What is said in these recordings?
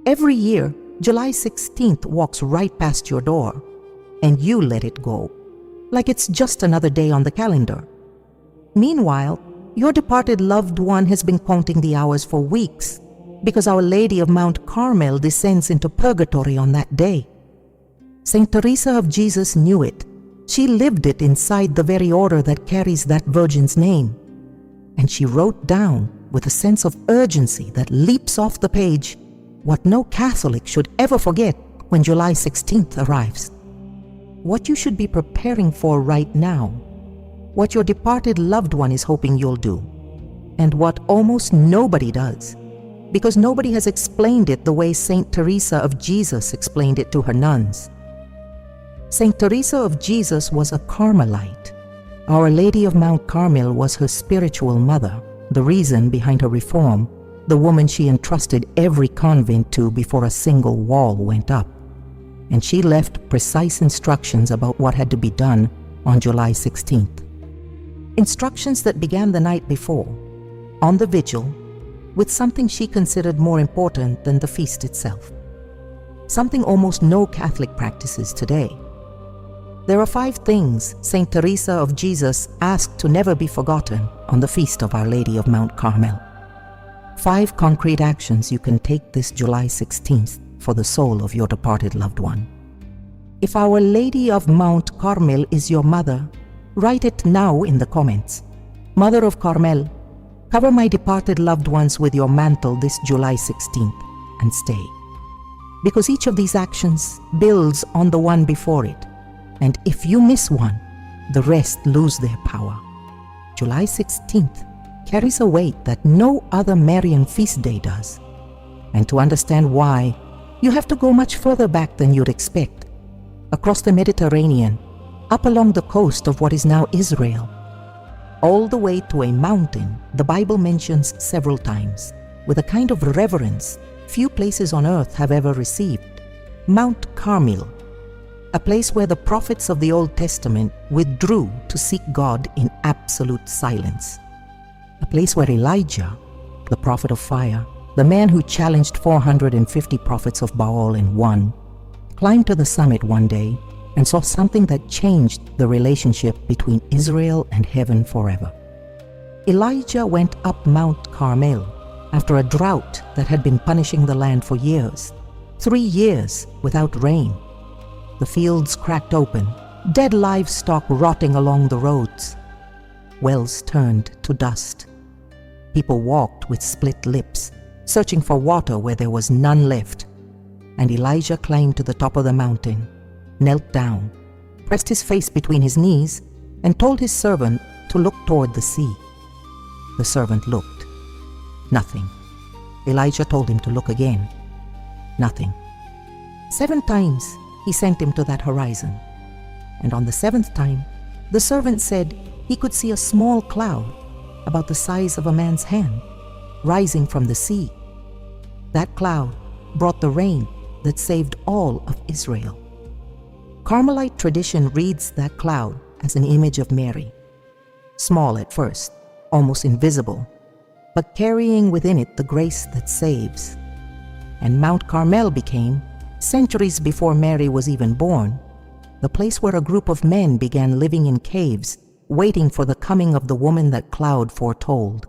Every year, July 16th walks right past your door, and you let it go, like it's just another day on the calendar. Meanwhile, your departed loved one has been counting the hours for weeks, because Our Lady of Mount Carmel descends into purgatory on that day. Saint Teresa of Jesus knew it. She lived it inside the very order that carries that Virgin's name. And she wrote down, with a sense of urgency that leaps off the page, what no Catholic should ever forget when July 16th arrives. What you should be preparing for right now, what your departed loved one is hoping you'll do, and what almost nobody does, because nobody has explained it the way Saint Teresa of Jesus explained it to her nuns. Saint Teresa of Jesus was a Carmelite. Our Lady of Mount Carmel was her spiritual mother, the reason behind her reform, the woman she entrusted every convent to before a single wall went up. And she left precise instructions about what had to be done on July 16th. Instructions that began the night before, on the vigil, with something she considered more important than the feast itself. Something almost no Catholic practices today. There are 5 things Saint Teresa of Jesus asked to never be forgotten on the Feast of Our Lady of Mount Carmel. 5 concrete actions you can take this July 16th for the soul of your departed loved one. If Our Lady of Mount Carmel is your mother, write it now in the comments. Mother of Carmel, cover my departed loved ones with your mantle this July 16th and stay. Because each of these actions builds on the one before it. And if you miss one, the rest lose their power. July 16th carries a weight that no other Marian feast day does. And to understand why, you have to go much further back than you'd expect. Across the Mediterranean, up along the coast of what is now Israel, all the way to a mountain the Bible mentions several times, with a kind of reverence few places on earth have ever received. Mount Carmel, a place where the prophets of the Old Testament withdrew to seek God in absolute silence. A place where Elijah, the prophet of fire, the man who challenged 450 prophets of Baal in one, climbed to the summit one day and saw something that changed the relationship between Israel and heaven forever. Elijah went up Mount Carmel after a drought that had been punishing the land for years, 3 years without rain. The fields cracked open, dead livestock rotting along the roads. Wells turned to dust. People walked with split lips, searching for water where there was none left. And Elijah climbed to the top of the mountain, knelt down, pressed his face between his knees, and told his servant to look toward the sea. The servant looked. Nothing. Elijah told him to look again. Nothing. 7 times he sent him to that horizon. And on the 7th time, the servant said he could see a small cloud, about the size of a man's hand, rising from the sea. That cloud brought the rain that saved all of Israel. Carmelite tradition reads that cloud as an image of Mary. Small at first, almost invisible, but carrying within it the grace that saves. And Mount Carmel became, centuries before Mary was even born, the place where a group of men began living in caves, waiting for the coming of the woman that cloud foretold.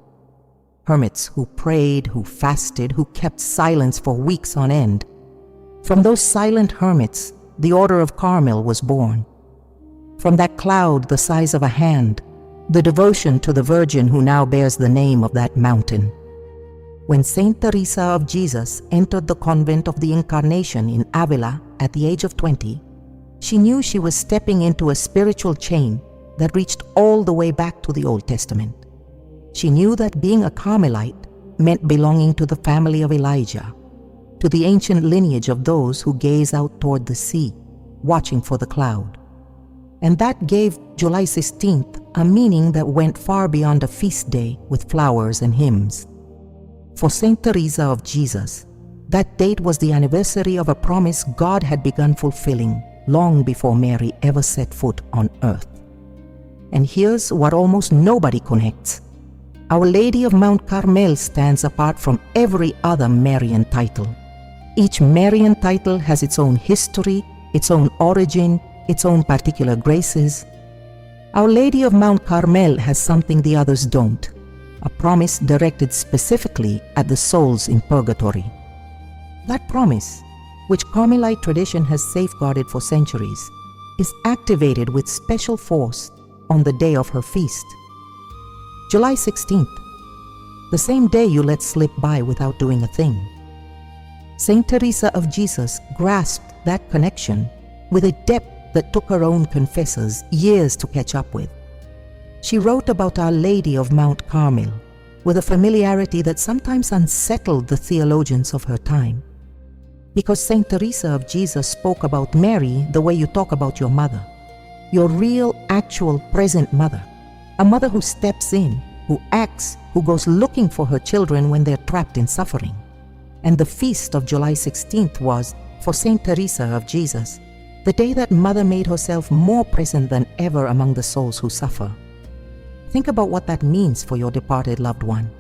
Hermits who prayed, who fasted, who kept silence for weeks on end. From those silent hermits, the Order of Carmel was born. From that cloud the size of a hand, the devotion to the Virgin who now bears the name of that mountain. When Saint Teresa of Jesus entered the convent of the Incarnation in Avila at the age of 20, she knew she was stepping into a spiritual chain that reached all the way back to the Old Testament. She knew that being a Carmelite meant belonging to the family of Elijah, to the ancient lineage of those who gaze out toward the sea, watching for the cloud. And that gave July 16th a meaning that went far beyond a feast day with flowers and hymns. For Saint Teresa of Jesus, that date was the anniversary of a promise God had begun fulfilling long before Mary ever set foot on earth. And here's what almost nobody connects. Our Lady of Mount Carmel stands apart from every other Marian title. Each Marian title has its own history, its own origin, its own particular graces. Our Lady of Mount Carmel has something the others don't, a promise directed specifically at the souls in purgatory. That promise, which Carmelite tradition has safeguarded for centuries, is activated with special force on the day of her feast. July 16th, the same day you let slip by without doing a thing. Saint Teresa of Jesus grasped that connection with a depth that took her own confessors years to catch up with. She wrote about Our Lady of Mount Carmel with a familiarity that sometimes unsettled the theologians of her time. Because Saint Teresa of Jesus spoke about Mary the way you talk about your mother, your real, actual, present mother, a mother who steps in, who acts, who goes looking for her children when they're trapped in suffering. And the feast of July 16th was, for Saint Teresa of Jesus, the day that Mother made herself more present than ever among the souls who suffer. Think about what that means for your departed loved one.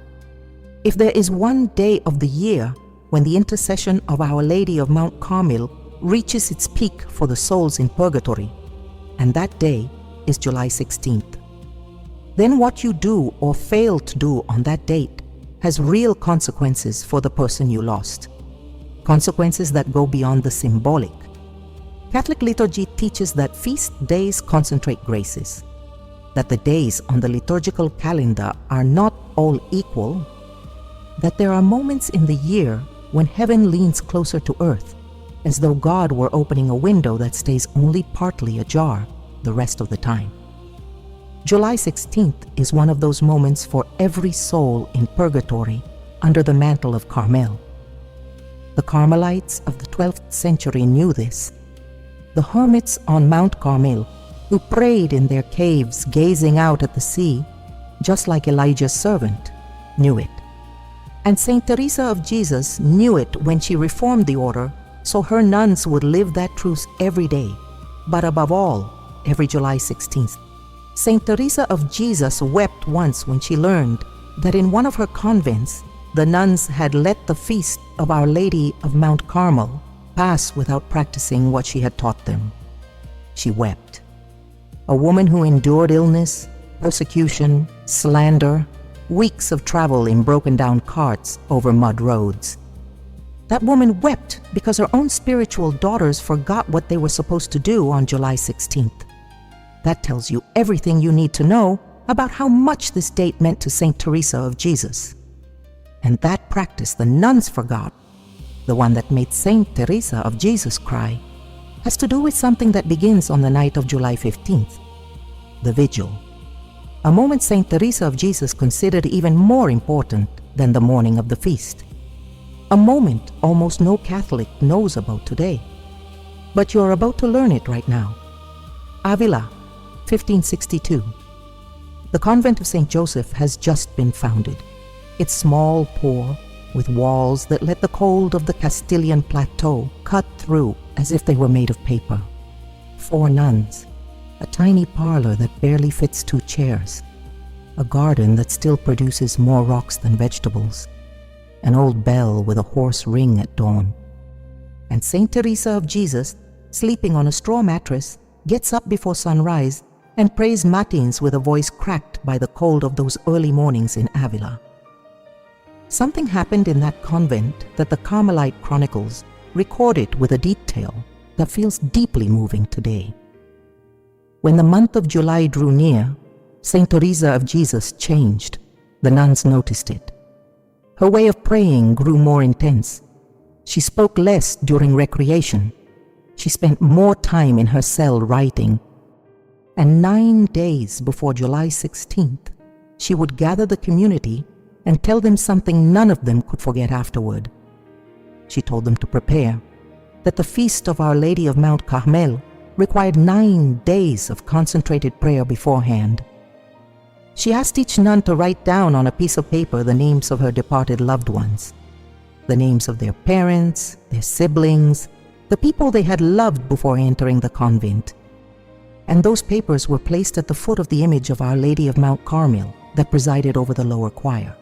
If there is one day of the year when the intercession of Our Lady of Mount Carmel reaches its peak for the souls in purgatory, and that day is July 16th, then what you do or fail to do on that date has real consequences for the person you lost. Consequences that go beyond the symbolic. Catholic liturgy teaches that feast days concentrate graces, that the days on the liturgical calendar are not all equal, that there are moments in the year when heaven leans closer to earth, as though God were opening a window that stays only partly ajar the rest of the time. July 16th is one of those moments for every soul in purgatory under the mantle of Carmel. The Carmelites of the 12th century knew this. The hermits on Mount Carmel, who prayed in their caves gazing out at the sea, just like Elijah's servant, knew it. And Saint Teresa of Jesus knew it when she reformed the order, so her nuns would live that truth every day, but above all, every July 16th. Saint Teresa of Jesus wept once when she learned that in one of her convents, the nuns had let the feast of Our Lady of Mount Carmel pass without practicing what she had taught them. She wept. A woman who endured illness, persecution, slander, weeks of travel in broken-down carts over mud roads. That woman wept because her own spiritual daughters forgot what they were supposed to do on July 16th. That tells you everything you need to know about how much this date meant to Saint Teresa of Jesus. And that practice the nuns forgot, the one that made Saint Teresa of Jesus cry, has to do with something that begins on the night of July 15th, the Vigil. A moment Saint Teresa of Jesus considered even more important than the morning of the feast. A moment almost no Catholic knows about today. But you're about to learn it right now. Avila, 1562. The convent of St. Joseph has just been founded. It's small, poor, with walls that let the cold of the Castilian plateau cut through as if they were made of paper. 4 nuns, a tiny parlor that barely fits 2 chairs, a garden that still produces more rocks than vegetables, an old bell with a hoarse ring at dawn. And Saint Teresa of Jesus, sleeping on a straw mattress, gets up before sunrise and prays matins with a voice cracked by the cold of those early mornings in Avila. Something happened in that convent that the Carmelite chronicles recorded with a detail that feels deeply moving today. When the month of July drew near, Saint Teresa of Jesus changed. The nuns noticed it. Her way of praying grew more intense. She spoke less during recreation. She spent more time in her cell writing. And 9 days before July 16th, she would gather the community and tell them something none of them could forget afterward. She told them to prepare, that the feast of Our Lady of Mount Carmel required 9 days of concentrated prayer beforehand. She asked each nun to write down on a piece of paper the names of her departed loved ones, the names of their parents, their siblings, the people they had loved before entering the convent. And those papers were placed at the foot of the image of Our Lady of Mount Carmel that presided over the lower choir.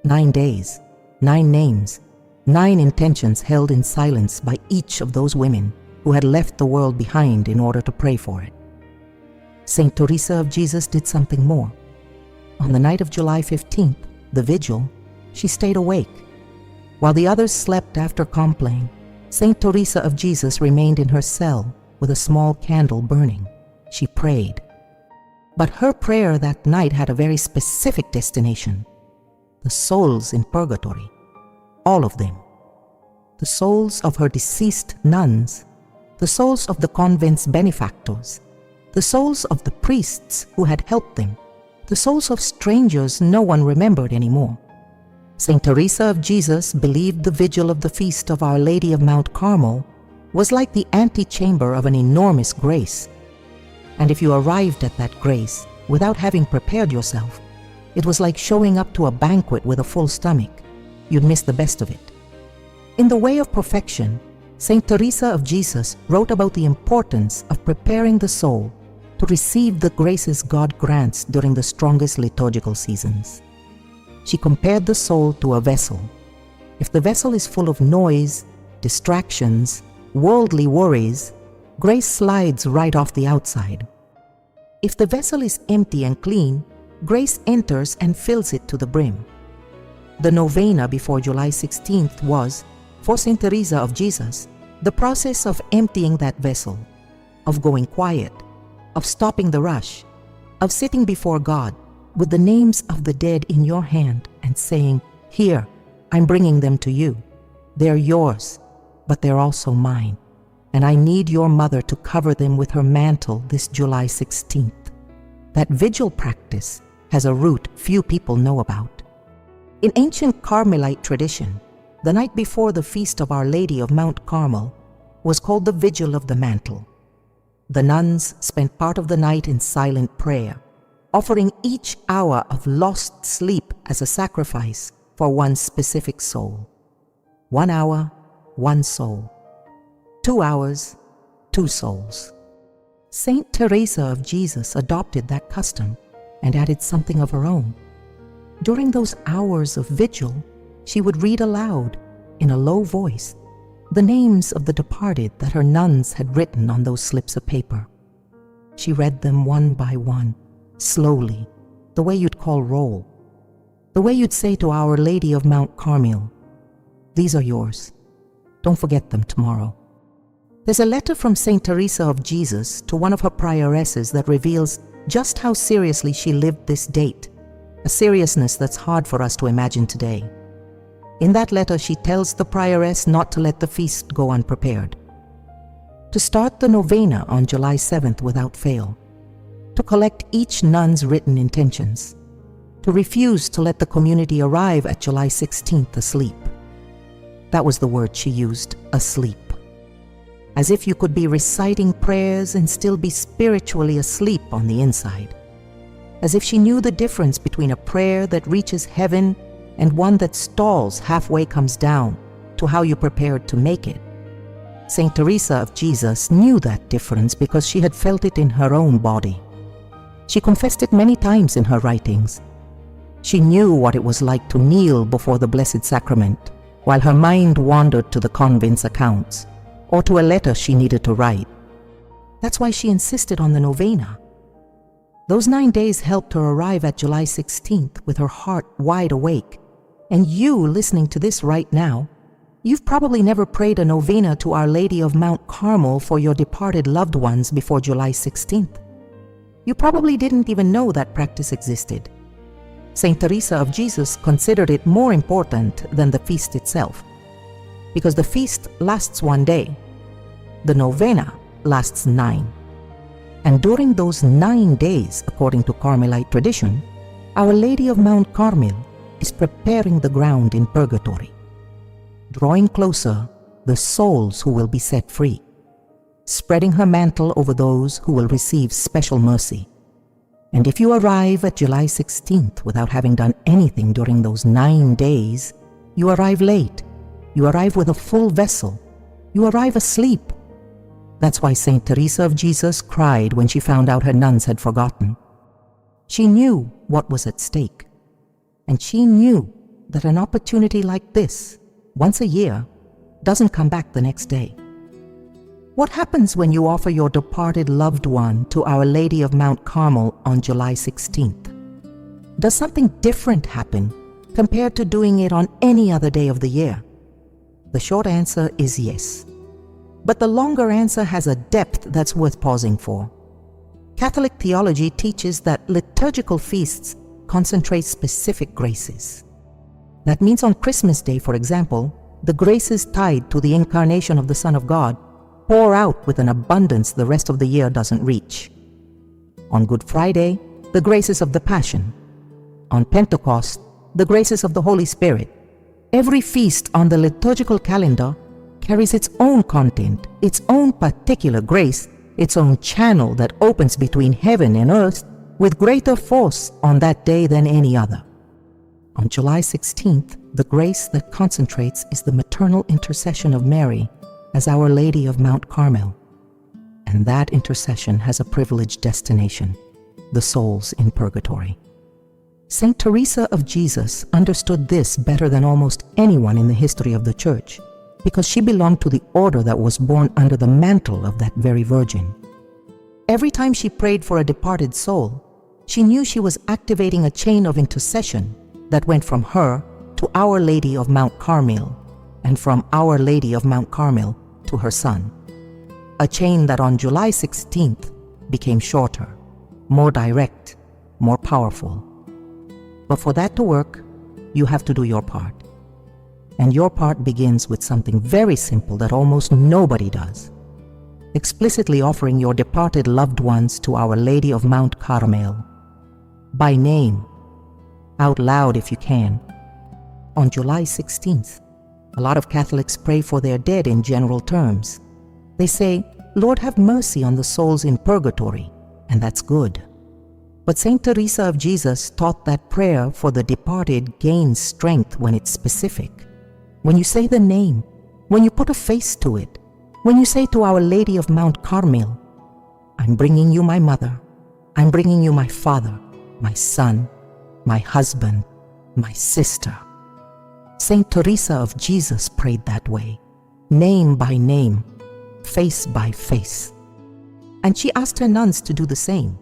9 days, 9 names, 9 intentions held in silence by each of those women who had left the world behind in order to pray for it. Saint Teresa of Jesus did something more. On the night of July 15th, the vigil, she stayed awake. While the others slept after compline, Saint Teresa of Jesus remained in her cell with a small candle burning. She prayed. But her prayer that night had a very specific destination: the souls in purgatory. All of them. The souls of her deceased nuns, the souls of the convent's benefactors, the souls of the priests who had helped them, the souls of strangers no one remembered anymore. Saint Teresa of Jesus believed the vigil of the Feast of Our Lady of Mount Carmel was like the antechamber of an enormous grace. And if you arrived at that grace without having prepared yourself, it was like showing up to a banquet with a full stomach. You'd miss the best of it. In The Way of Perfection, Saint Teresa of Jesus wrote about the importance of preparing the soul to receive the graces God grants during the strongest liturgical seasons. She compared the soul to a vessel. If the vessel is full of noise, distractions, worldly worries, grace slides right off the outside. If the vessel is empty and clean, grace enters and fills it to the brim. The novena before July 16th was, for Saint Teresa of Jesus, the process of emptying that vessel, of going quiet, of stopping the rush, of sitting before God with the names of the dead in your hand and saying, "Here, I'm bringing them to you. They're yours, but they're also mine, and I need your mother to cover them with her mantle this July 16th. That vigil practice has a root few people know about. In ancient Carmelite tradition, the night before the Feast of Our Lady of Mount Carmel was called the Vigil of the Mantle. The nuns spent part of the night in silent prayer, offering each hour of lost sleep as a sacrifice for one specific soul. 1 hour, 1 soul. 2 hours, 2 souls. Saint Teresa of Jesus adopted that custom and added something of her own. During those hours of vigil, she would read aloud, in a low voice, the names of the departed that her nuns had written on those slips of paper. She read them one by one, slowly, the way you'd call roll, the way you'd say to Our Lady of Mount Carmel, "These are yours. Don't forget them tomorrow." There's a letter from Saint Teresa of Jesus to one of her prioresses that reveals just how seriously she lived this date, a seriousness that's hard for us to imagine today. In that letter, she tells the prioress not to let the feast go unprepared, to start the novena on July 7th without fail, to collect each nun's written intentions, to refuse to let the community arrive at July 16th asleep. That was the word she used, asleep. As if you could be reciting prayers and still be spiritually asleep on the inside. As if she knew the difference between a prayer that reaches heaven and one that stalls halfway comes down to how you prepared to make it. Saint Teresa of Jesus knew that difference because she had felt it in her own body. She confessed it many times in her writings. She knew what it was like to kneel before the Blessed Sacrament while her mind wandered to the convent's accounts or to a letter she needed to write. That's why she insisted on the novena. Those 9 days helped her arrive at July 16th with her heart wide awake. And you, listening to this right now, you've probably never prayed a novena to Our Lady of Mount Carmel for your departed loved ones before July 16th. You probably didn't even know that practice existed. Saint Teresa of Jesus considered it more important than the feast itself, because the feast lasts 1 day. The novena lasts 9. And during those 9 days, according to Carmelite tradition, Our Lady of Mount Carmel is preparing the ground in purgatory, drawing closer the souls who will be set free, spreading her mantle over those who will receive special mercy. And if you arrive at July 16th without having done anything during those 9 days, you arrive late. You arrive with a full vessel. You arrive asleep. That's why Saint Teresa of Jesus cried when she found out her nuns had forgotten. She knew what was at stake, and she knew that an opportunity like this once a year, doesn't come back the next day. What happens when you offer your departed loved one to Our Lady of Mount Carmel on July 16th? Does something different happen compared to doing it on any other day of the year? The short answer is yes. But the longer answer has a depth that's worth pausing for. Catholic theology teaches that liturgical feasts concentrate specific graces. That means on Christmas Day, for example, the graces tied to the incarnation of the Son of God pour out with an abundance the rest of the year doesn't reach. On Good Friday, the graces of the Passion. On Pentecost, the graces of the Holy Spirit. Every feast on the liturgical calendar carries its own content, its own particular grace, its own channel that opens between heaven and earth with greater force on that day than any other. On July 16th, the grace that concentrates is the maternal intercession of Mary as Our Lady of Mount Carmel. And that intercession has a privileged destination, the souls in purgatory. Saint Teresa of Jesus understood this better than almost anyone in the history of the Church, because she belonged to the order that was born under the mantle of that very Virgin. Every time she prayed for a departed soul, she knew she was activating a chain of intercession that went from her to Our Lady of Mount Carmel, and from Our Lady of Mount Carmel to her son. A chain that on July 16th became shorter, more direct, more powerful. But for that to work, you have to do your part. And your part begins with something very simple that almost nobody does. Explicitly offering your departed loved ones to Our Lady of Mount Carmel. By name. Out loud if you can. On July 16th, a lot of Catholics pray for their dead in general terms. They say, "Lord, have mercy on the souls in purgatory," and that's good. But Saint Teresa of Jesus taught that prayer for the departed gains strength when it's specific. When you say the name, when you put a face to it, when you say to Our Lady of Mount Carmel, "I'm bringing you my mother, I'm bringing you my father, my son, my husband, my sister." Saint Teresa of Jesus prayed that way, name by name, face by face. And she asked her nuns to do the same,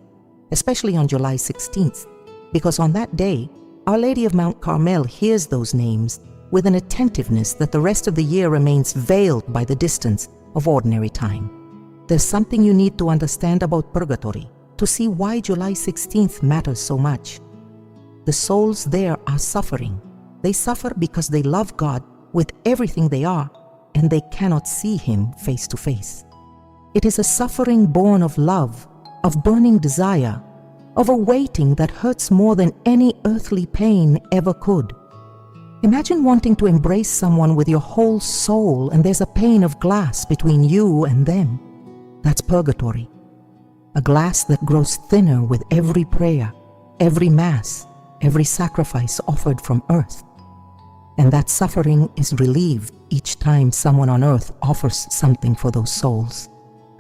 especially on July 16th, because on that day, Our Lady of Mount Carmel hears those names with an attentiveness that the rest of the year remains veiled by the distance of ordinary time. There's something you need to understand about purgatory to see why July 16th matters so much. The souls there are suffering. They suffer because they love God with everything they are, and they cannot see Him face to face. It is a suffering born of love, of burning desire, of a waiting that hurts more than any earthly pain ever could. Imagine wanting to embrace someone with your whole soul and there's a pane of glass between you and them. That's purgatory. A glass that grows thinner with every prayer, every mass, every sacrifice offered from earth. And that suffering is relieved each time someone on earth offers something for those souls.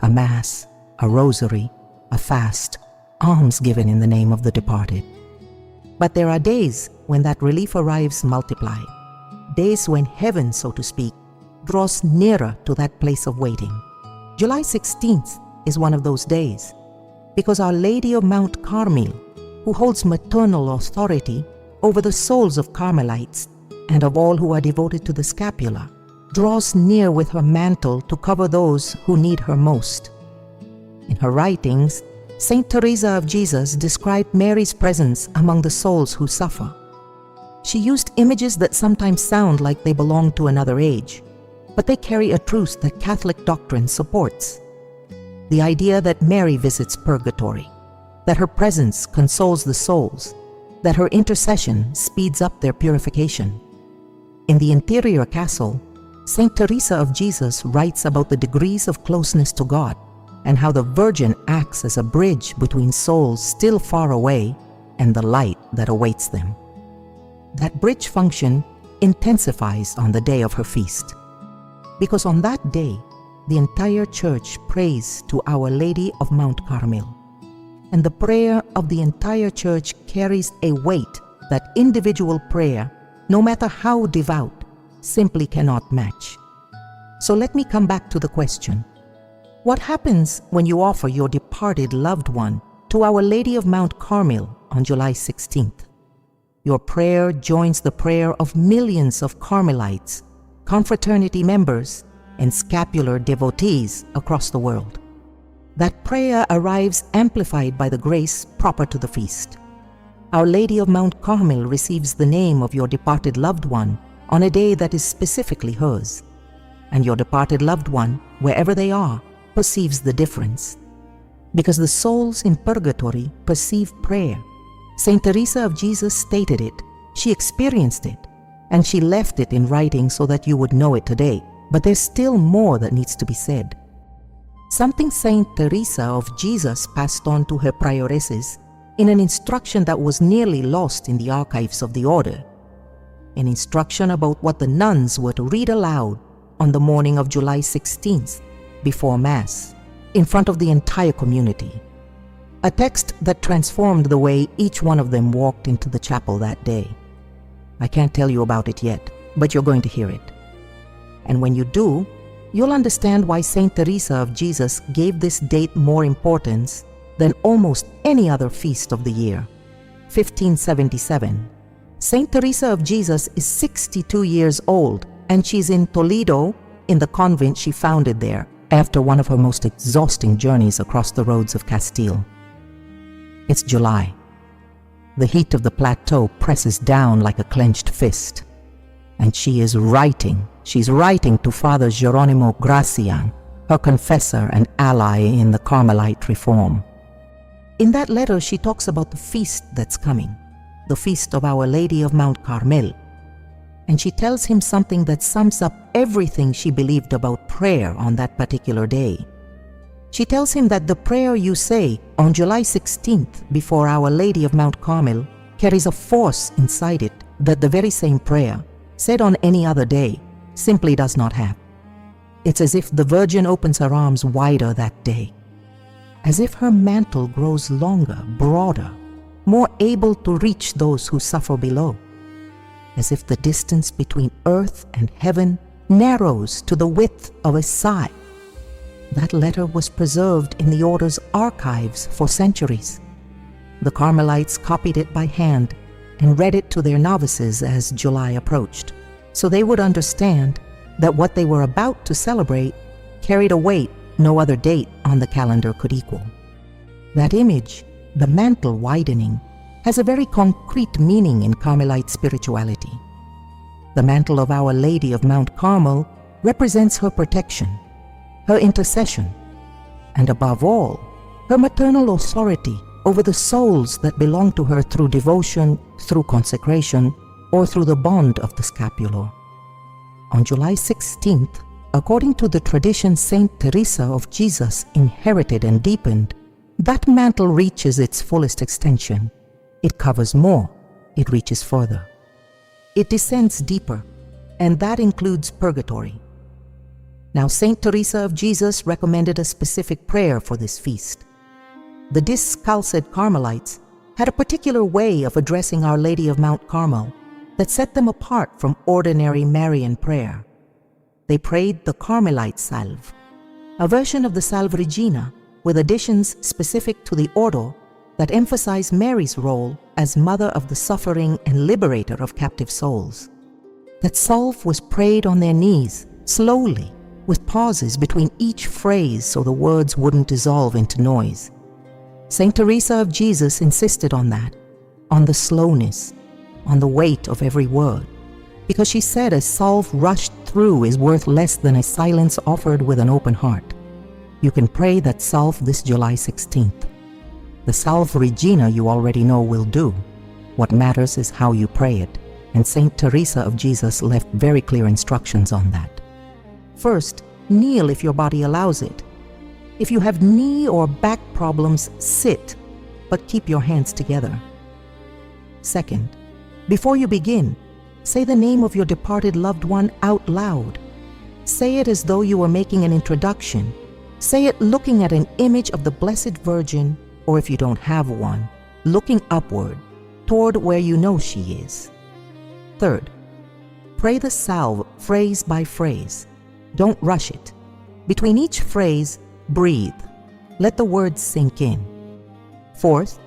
A mass, a rosary, a fast, alms given in the name of the departed. But there are days when that relief arrives multiplied. Days when heaven, so to speak, draws nearer to that place of waiting. July 16th is one of those days, because Our Lady of Mount Carmel, who holds maternal authority over the souls of Carmelites and of all who are devoted to the scapular, draws near with her mantle to cover those who need her most. In her writings, Saint Teresa of Jesus described Mary's presence among the souls who suffer. She used images that sometimes sound like they belong to another age, but they carry a truth that Catholic doctrine supports. The idea that Mary visits purgatory, that her presence consoles the souls, that her intercession speeds up their purification. In the interior castle, Saint Teresa of Jesus writes about the degrees of closeness to God and how the Virgin acts as a bridge between souls still far away and the light that awaits them. That bridge function intensifies on the day of her feast, because on that day, the entire Church prays to Our Lady of Mount Carmel, and the prayer of the entire Church carries a weight that individual prayer, no matter how devout, simply cannot match. So let me come back to the question. What happens when you offer your departed loved one to Our Lady of Mount Carmel on July 16th? Your prayer joins the prayer of millions of Carmelites, confraternity members, and scapular devotees across the world. That prayer arrives amplified by the grace proper to the feast. Our Lady of Mount Carmel receives the name of your departed loved one on a day that is specifically hers. And your departed loved one, wherever they are, perceives the difference. Because the souls in purgatory perceive prayer. Saint Teresa of Jesus stated it, she experienced it, and she left it in writing so that you would know it today. But there's still more that needs to be said. Something Saint Teresa of Jesus passed on to her prioresses in an instruction that was nearly lost in the archives of the order. An instruction about what the nuns were to read aloud on the morning of July 16th, before Mass, in front of the entire community. A text that transformed the way each one of them walked into the chapel that day. I can't tell you about it yet, but you're going to hear it. And when you do, you'll understand why Saint Teresa of Jesus gave this date more importance than almost any other feast of the year. 1577. Saint Teresa of Jesus is 62 years old, and she's in Toledo in the convent she founded there after one of her most exhausting journeys across the roads of Castile. It's July. The heat of the plateau presses down like a clenched fist. And she is writing. She's writing to Father Geronimo Gracian, her confessor and ally in the Carmelite reform. In that letter, she talks about the feast that's coming, the Feast of Our Lady of Mount Carmel. And she tells him something that sums up everything she believed about prayer on that particular day. She tells him that the prayer you say on July 16th before Our Lady of Mount Carmel carries a force inside it that the very same prayer, said on any other day, simply does not have. It's as if the Virgin opens her arms wider that day, as if her mantle grows longer, broader, more able to reach those who suffer below, as if the distance between earth and heaven narrows to the width of a sigh. That letter was preserved in the order's archives for centuries. The Carmelites copied it by hand and read it to their novices as July approached, so they would understand that what they were about to celebrate carried a weight no other date on the calendar could equal. That image, the mantle widening, has a very concrete meaning in Carmelite spirituality. The mantle of Our Lady of Mount Carmel represents her protection, her intercession, and above all, her maternal authority over the souls that belong to her through devotion, through consecration, or through the bond of the scapular. On July 16th, according to the tradition Saint Teresa of Jesus inherited and deepened, that mantle reaches its fullest extension. It covers more, it reaches further. It descends deeper, and that includes purgatory. Now, Saint Teresa of Jesus recommended a specific prayer for this feast. The discalced Carmelites had a particular way of addressing Our Lady of Mount Carmel that set them apart from ordinary Marian prayer. They prayed the Carmelite Salve, a version of the Salve Regina with additions specific to the order that emphasize Mary's role as mother of the suffering and liberator of captive souls. That salve was prayed on their knees, slowly, with pauses between each phrase so the words wouldn't dissolve into noise. Saint Teresa of Jesus insisted on that, on the slowness, on the weight of every word, because she said a salve rushed through is worth less than a silence offered with an open heart. You can pray that salve this July 16th. The Salve Regina you already know will do. What matters is how you pray it, and Saint Teresa of Jesus left very clear instructions on that. First, kneel if your body allows it. If you have knee or back problems, sit, but keep your hands together. Second, before you begin, say the name of your departed loved one out loud. Say it as though you were making an introduction. Say it looking at an image of the Blessed Virgin, or if you don't have one, looking upward, toward where you know she is. Third, Pray the salve phrase by phrase. Don't rush it. Between each phrase, breathe. Let the words sink in. Fourth,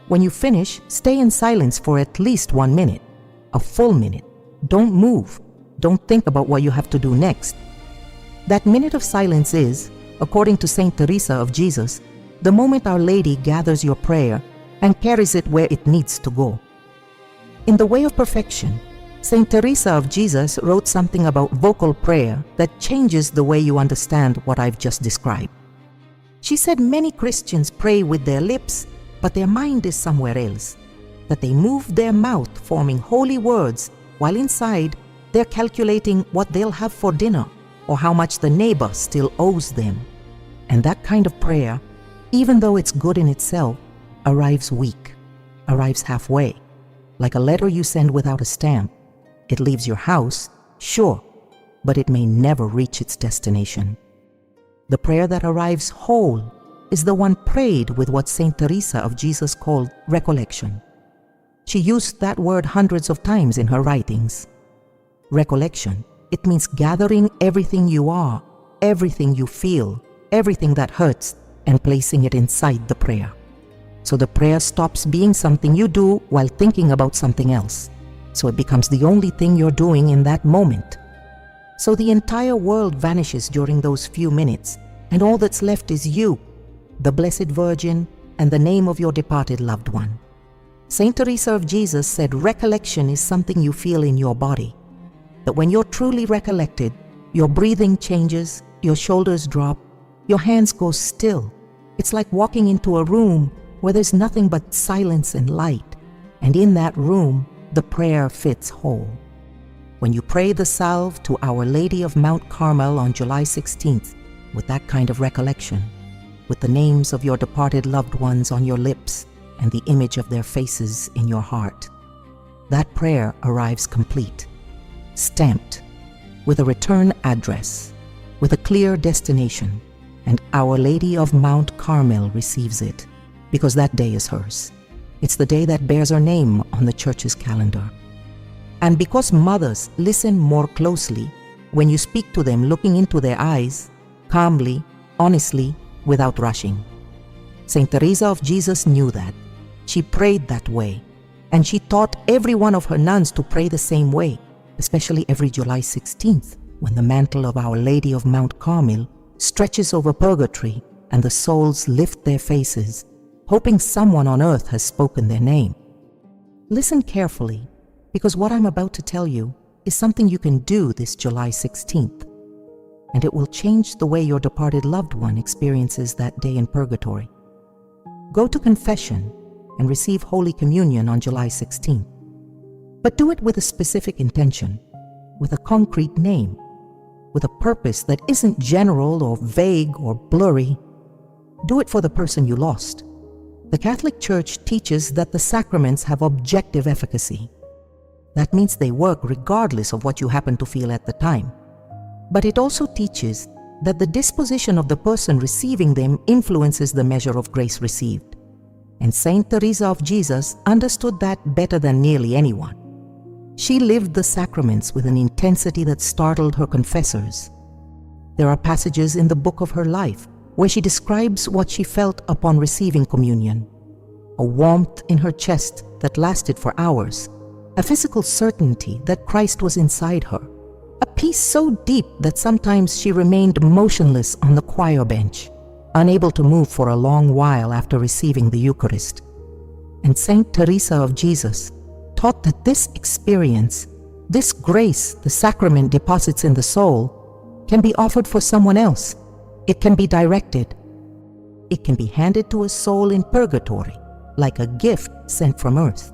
when you finish, stay in silence for at least 1 minute, a full minute. Don't move. Don't think about what you have to do next. That minute of silence is, according to Saint Teresa of Jesus, the moment Our Lady gathers your prayer and carries it where it needs to go. In The Way of Perfection, Saint Teresa of Jesus wrote something about vocal prayer that changes the way you understand what I've just described. She said many Christians pray with their lips, but their mind is somewhere else, that they move their mouth forming holy words while inside they're calculating what they'll have for dinner or how much the neighbor still owes them. And that kind of prayer, even though it's good in itself, arrives weak, arrives halfway, like a letter you send without a stamp. It leaves your house, sure, but it may never reach its destination. The prayer that arrives whole is the one prayed with what Saint Teresa of Jesus called recollection. She used that word hundreds of times in her writings. Recollection, it means gathering everything you are, everything you feel, everything that hurts, and placing it inside the prayer. So the prayer stops being something you do while thinking about something else. So it becomes the only thing you're doing in that moment. So the entire world vanishes during those few minutes, and all that's left is you, the Blessed Virgin, and the name of your departed loved one. Saint Teresa of Jesus said recollection is something you feel in your body. That when you're truly recollected, your breathing changes, your shoulders drop, your hands go still. It's like walking into a room where there's nothing but silence and light, and in that room, the prayer fits whole. When you pray the salve to Our Lady of Mount Carmel on July 16th, with that kind of recollection, with the names of your departed loved ones on your lips and the image of their faces in your heart, that prayer arrives complete, stamped, with a return address, with a clear destination, and Our Lady of Mount Carmel receives it, because that day is hers. It's the day that bears her name on the Church's calendar. And because mothers listen more closely when you speak to them looking into their eyes, calmly, honestly, without rushing. Saint Teresa of Jesus knew that. She prayed that way, and she taught every one of her nuns to pray the same way, especially every July 16th, when the mantle of Our Lady of Mount Carmel stretches over purgatory and the souls lift their faces, hoping someone on earth has spoken their name. Listen carefully, because what I'm about to tell you is something you can do this July 16th, and it will change the way your departed loved one experiences that day in purgatory. Go to confession and receive Holy Communion on July 16th, but do it with a specific intention, with a concrete name, with a purpose that isn't general or vague or blurry. Do it for the person you lost. The Catholic Church teaches that the sacraments have objective efficacy. That means they work regardless of what you happen to feel at the time. But it also teaches that the disposition of the person receiving them influences the measure of grace received. And Saint Teresa of Jesus understood that better than nearly anyone. She lived the sacraments with an intensity that startled her confessors. There are passages in the book of her life where she describes what she felt upon receiving communion. A warmth in her chest that lasted for hours, a physical certainty that Christ was inside her, a peace so deep that sometimes she remained motionless on the choir bench, unable to move for a long while after receiving the Eucharist. And Saint Teresa of Jesus taught that this experience, this grace the sacrament deposits in the soul, can be offered for someone else. It can be directed. It can be handed to a soul in purgatory, like a gift sent from earth.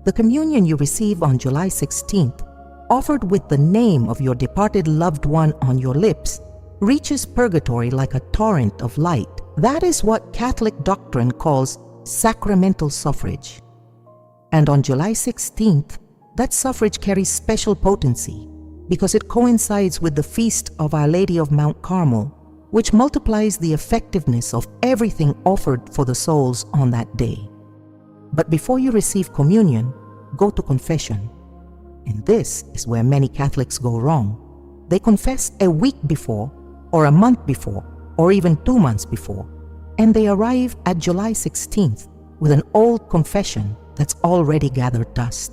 The communion you receive on July 16th, offered with the name of your departed loved one on your lips, reaches purgatory like a torrent of light. That is what Catholic doctrine calls sacramental suffrage. And on July 16th, that suffrage carries special potency because it coincides with the Feast of Our Lady of Mount Carmel, which multiplies the effectiveness of everything offered for the souls on that day. But before you receive communion, go to confession. And this is where many Catholics go wrong. They confess a week before, or a month before, or even 2 months before, and they arrive at July 16th with an old confession that's already gathered dust.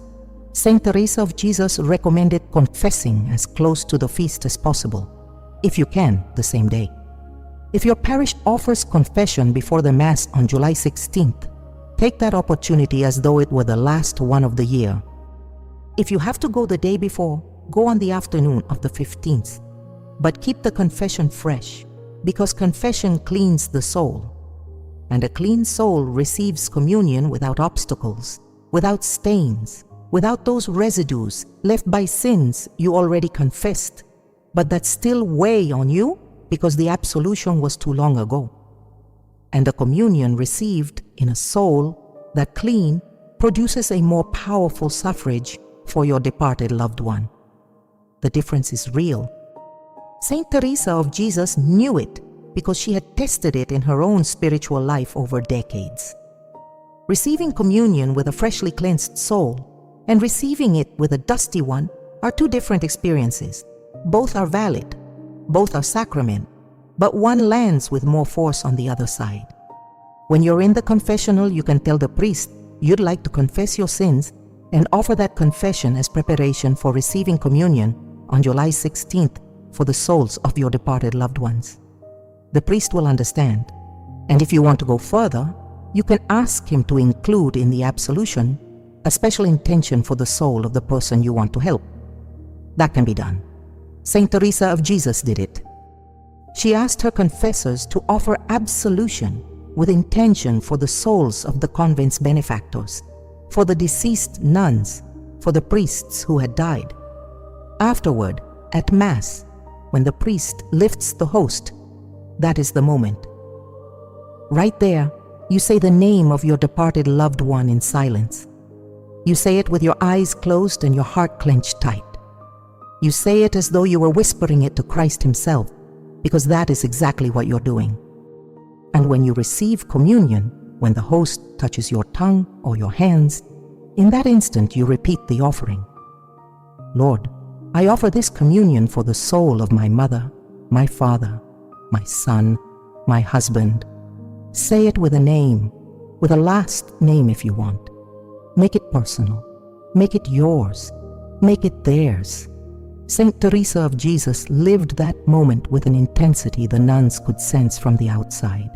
Saint Teresa of Jesus recommended confessing as close to the feast as possible, if you can, the same day. If your parish offers confession before the Mass on July 16th, take that opportunity as though it were the last one of the year. If you have to go the day before, go on the afternoon of the 15th, but keep the confession fresh, because confession cleans the soul, and a clean soul receives communion without obstacles, without stains, without those residues left by sins you already confessed, but that still weigh on you because the absolution was too long ago. And the communion received in a soul that clean produces a more powerful suffrage for your departed loved one. The difference is real. Saint Teresa of Jesus knew it because she had tested it in her own spiritual life over decades. Receiving communion with a freshly cleansed soul and receiving it with a dusty one are two different experiences. Both are valid, both are sacrament, but one lands with more force on the other side. When you're in the confessional, you can tell the priest you'd like to confess your sins and offer that confession as preparation for receiving communion on July 16th for the souls of your departed loved ones. The priest will understand, and if you want to go further, you can ask him to include in the absolution a special intention for the soul of the person you want to help. That can be done. Saint Teresa of Jesus did it. She asked her confessors to offer absolution with intention for the souls of the convent's benefactors, for the deceased nuns, for the priests who had died. Afterward, at Mass, when the priest lifts the host, that is the moment. Right there, you say the name of your departed loved one in silence. You say it with your eyes closed and your heart clenched tight. You say it as though you were whispering it to Christ himself, because that is exactly what you're doing. And when you receive communion, when the host touches your tongue or your hands, in that instant you repeat the offering. Lord, I offer this communion for the soul of my mother, my father, my son, my husband. Say it with a name, with a last name if you want. Make it personal. Make it yours. Make it theirs. Saint Teresa of Jesus lived that moment with an intensity the nuns could sense from the outside.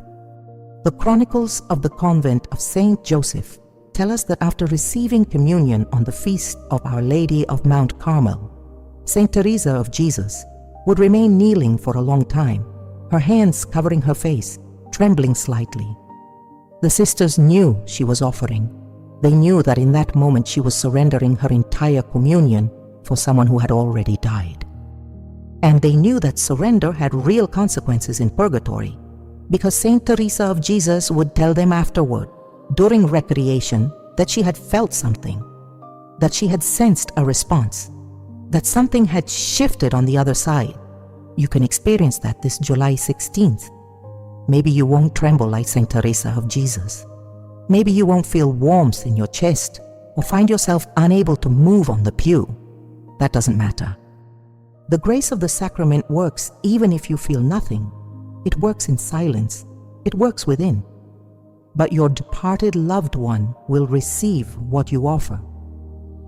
The chronicles of the convent of Saint Joseph tell us that after receiving communion on the Feast of Our Lady of Mount Carmel, Saint Teresa of Jesus would remain kneeling for a long time, her hands covering her face, trembling slightly. The sisters knew she was offering. They knew that in that moment she was surrendering her entire communion for someone who had already died. And they knew that surrender had real consequences in purgatory, because Saint Teresa of Jesus would tell them afterward, during recreation, that she had felt something, that she had sensed a response, that something had shifted on the other side. You can experience that this July 16th. Maybe you won't tremble like Saint Teresa of Jesus. Maybe you won't feel warmth in your chest or find yourself unable to move on the pew. That doesn't matter. The grace of the sacrament works even if you feel nothing. It works in silence. It works within. But your departed loved one will receive what you offer,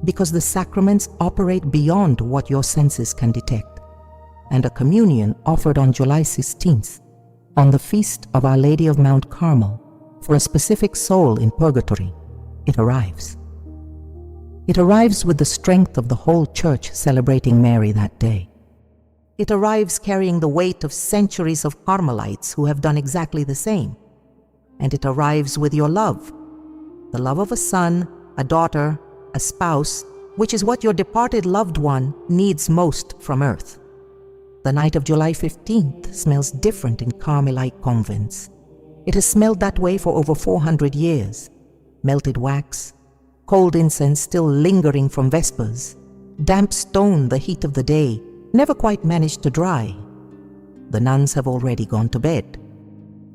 because the sacraments operate beyond what your senses can detect. And a communion offered on July 16th, on the Feast of Our Lady of Mount Carmel, for a specific soul in purgatory, it arrives. It arrives with the strength of the whole Church celebrating Mary that day. It arrives carrying the weight of centuries of Carmelites who have done exactly the same. And it arrives with your love, the love of a son, a daughter, a spouse, which is what your departed loved one needs most from earth. The night of July 15th smells different in Carmelite convents. It has smelled that way for over 400 years. Melted wax, cold incense still lingering from Vespers, damp stone the heat of the day, never quite managed to dry. The nuns have already gone to bed.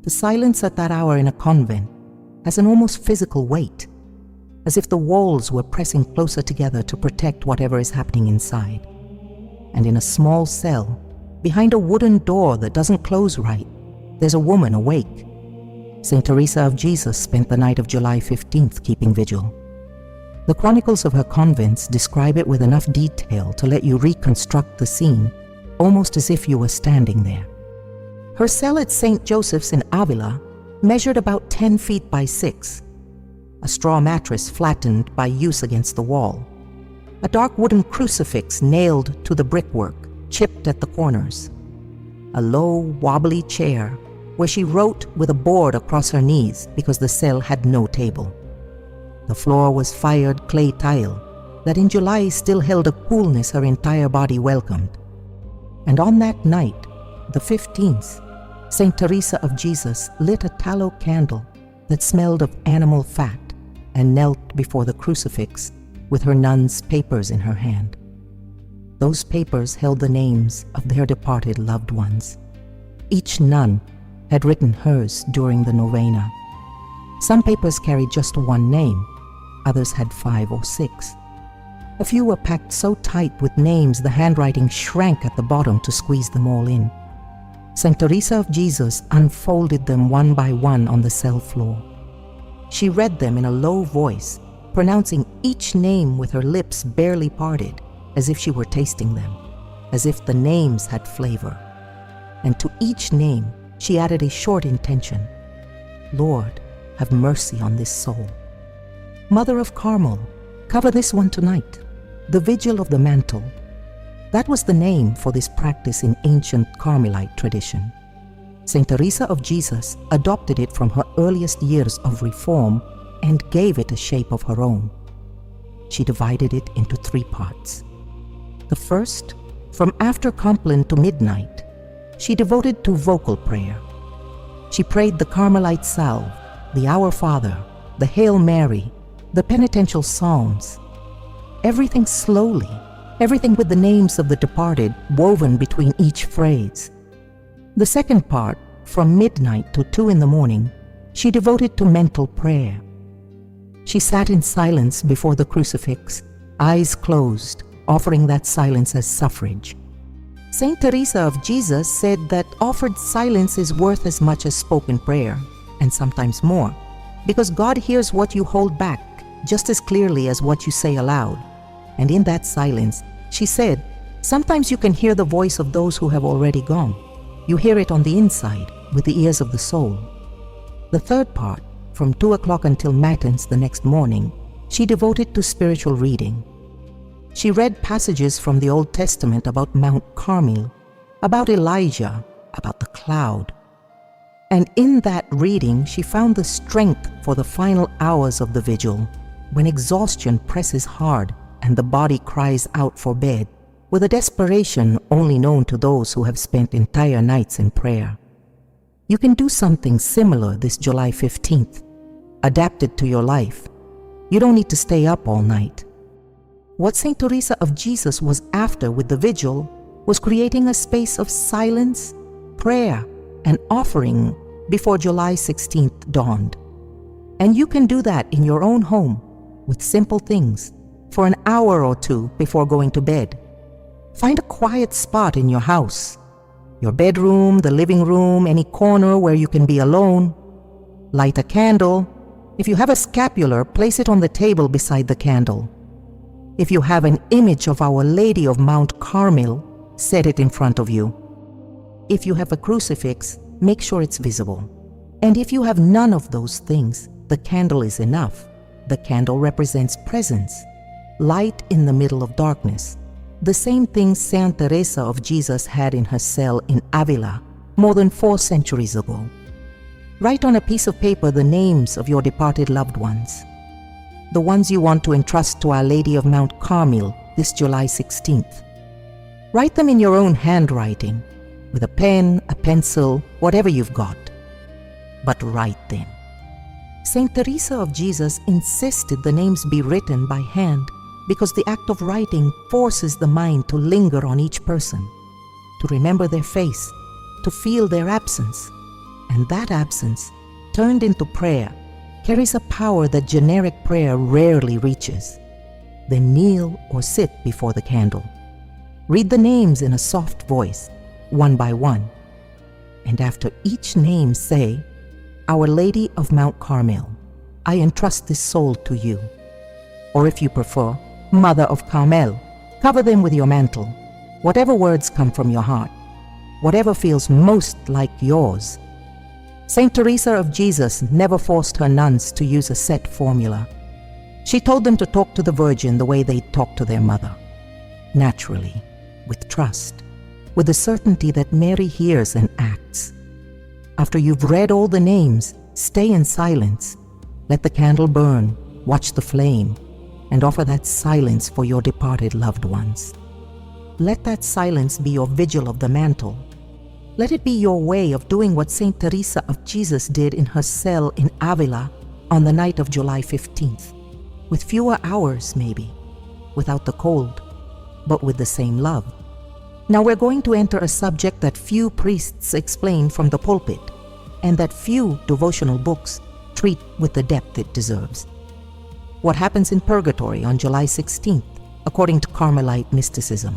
The silence at that hour in a convent has an almost physical weight. as if the walls were pressing closer together to protect whatever is happening inside. And in a small cell, behind a wooden door that doesn't close right, there's a woman awake. Saint Teresa of Jesus spent the night of July 15th keeping vigil. The chronicles of her convents describe it with enough detail to let you reconstruct the scene, almost as if you were standing there. Her cell at St. Joseph's in Avila measured about 10 feet by 6, a straw mattress flattened by use against the wall, a dark wooden crucifix nailed to the brickwork, chipped at the corners, a low, wobbly chair where she wrote with a board across her knees because the cell had no table. The floor was fired clay tile that in July still held a coolness her entire body welcomed. And on that night, the 15th, Saint Teresa of Jesus lit a tallow candle that smelled of animal fat and knelt before the crucifix with her nun's papers in her hand. Those papers held the names of their departed loved ones. Each nun had written hers during the novena. Some papers carried just one name, others had 5 or 6. A few were packed so tight with names the handwriting shrank at the bottom to squeeze them all in. Saint Teresa of Jesus unfolded them one by one on the cell floor. She read them in a low voice, pronouncing each name with her lips barely parted, as if she were tasting them, as if the names had flavor. And to each name she added a short intention. Lord, have mercy on this soul. Mother of Carmel, cover this one tonight. The Vigil of the Mantle. That was the name for this practice in ancient Carmelite tradition. Saint Teresa of Jesus adopted it from her earliest years of reform and gave it a shape of her own. She divided it into 3 parts. The first, from after Compline to midnight, she devoted to vocal prayer. She prayed the Carmelite Salve, the Our Father, the Hail Mary, the penitential psalms. Everything slowly, everything with the names of the departed woven between each phrase. The second part, from midnight to 2 in the morning, she devoted to mental prayer. She sat in silence before the crucifix, eyes closed, offering that silence as suffrage. Saint Teresa of Jesus said that offered silence is worth as much as spoken prayer, and sometimes more, because God hears what you hold back just as clearly as what you say aloud. And in that silence, she said, sometimes you can hear the voice of those who have already gone. You hear it on the inside, with the ears of the soul. The third part, from 2 o'clock until matins the next morning, she devoted to spiritual reading. She read passages from the Old Testament about Mount Carmel, about Elijah, about the cloud. And in that reading, she found the strength for the final hours of the vigil, when exhaustion presses hard and the body cries out for bed, with a desperation only known to those who have spent entire nights in prayer. You can do something similar this July 15th, adapted to your life. You don't need to stay up all night. What Saint Teresa of Jesus was after with the vigil was creating a space of silence, prayer, and offering before July 16th dawned. And you can do that in your own home with simple things for an hour or 2 before going to bed. Find a quiet spot in your house, your bedroom, the living room, any corner where you can be alone. Light a candle. If you have a scapular, place it on the table beside the candle. If you have an image of Our Lady of Mount Carmel, set it in front of you. If you have a crucifix, make sure it's visible. And if you have none of those things, the candle is enough. The candle represents presence, light in the middle of darkness. The same thing Saint Teresa of Jesus had in her cell in Avila more than 4 centuries ago. Write on a piece of paper the names of your departed loved ones, the ones you want to entrust to Our Lady of Mount Carmel this July 16th. Write them in your own handwriting, with a pen, a pencil, whatever you've got. But write them. Saint Teresa of Jesus insisted the names be written by hand because the act of writing forces the mind to linger on each person, to remember their face, to feel their absence. And that absence, turned into prayer, carries a power that generic prayer rarely reaches. Then kneel or sit before the candle. Read the names in a soft voice, one by one. And after each name say, "Our Lady of Mount Carmel, I entrust this soul to you." Or if you prefer, "Mother of Carmel," cover them with your mantle. Whatever words come from your heart, whatever feels most like yours. Saint Teresa of Jesus never forced her nuns to use a set formula. She told them to talk to the Virgin the way they talk to their mother, naturally, with trust, with the certainty that Mary hears and acts. After you've read all the names, stay in silence. Let the candle burn, watch the flame, and offer that silence for your departed loved ones. Let that silence be your vigil of the mantle. Let it be your way of doing what Saint Teresa of Jesus did in her cell in Avila on the night of July 15th, with fewer hours maybe, without the cold, but with the same love. Now we're going to enter a subject that few priests explain from the pulpit, and that few devotional books treat with the depth it deserves. What happens in purgatory on July 16th, according to Carmelite mysticism.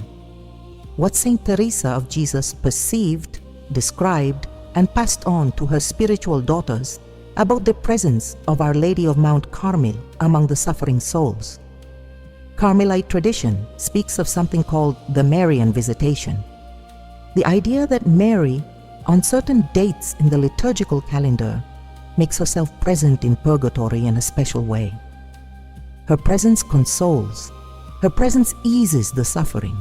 What Saint Teresa of Jesus perceived, described, and passed on to her spiritual daughters about the presence of Our Lady of Mount Carmel among the suffering souls. Carmelite tradition speaks of something called the Marian visitation. The idea that Mary, on certain dates in the liturgical calendar, makes herself present in purgatory in a special way. Her presence consoles, her presence eases the suffering,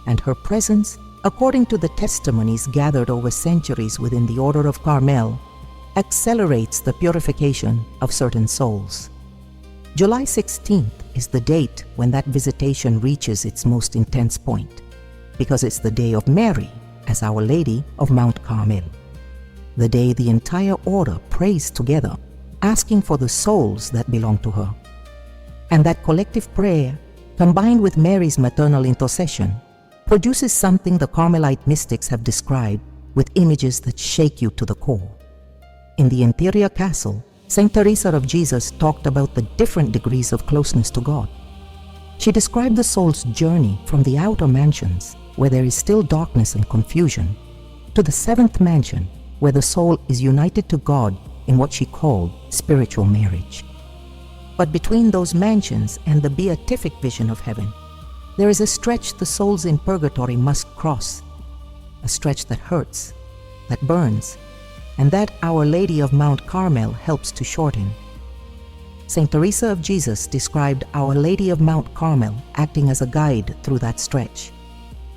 and her presence, according to the testimonies gathered over centuries within the Order of Carmel, accelerates the purification of certain souls. July 16th is the date when that visitation reaches its most intense point, because it's the day of Mary as Our Lady of Mount Carmel, the day the entire order prays together, asking for the souls that belong to her. And that collective prayer, combined with Mary's maternal intercession, produces something the Carmelite mystics have described with images that shake you to the core. In the interior castle, Saint Teresa of Jesus talked about the different degrees of closeness to God. She described the soul's journey from the outer mansions, where there is still darkness and confusion, to the seventh mansion, where the soul is united to God in what she called spiritual marriage. But between those mansions and the beatific vision of heaven, there is a stretch the souls in purgatory must cross, a stretch that hurts, that burns, and that Our Lady of Mount Carmel helps to shorten. Saint Teresa of Jesus described Our Lady of Mount Carmel acting as a guide through that stretch,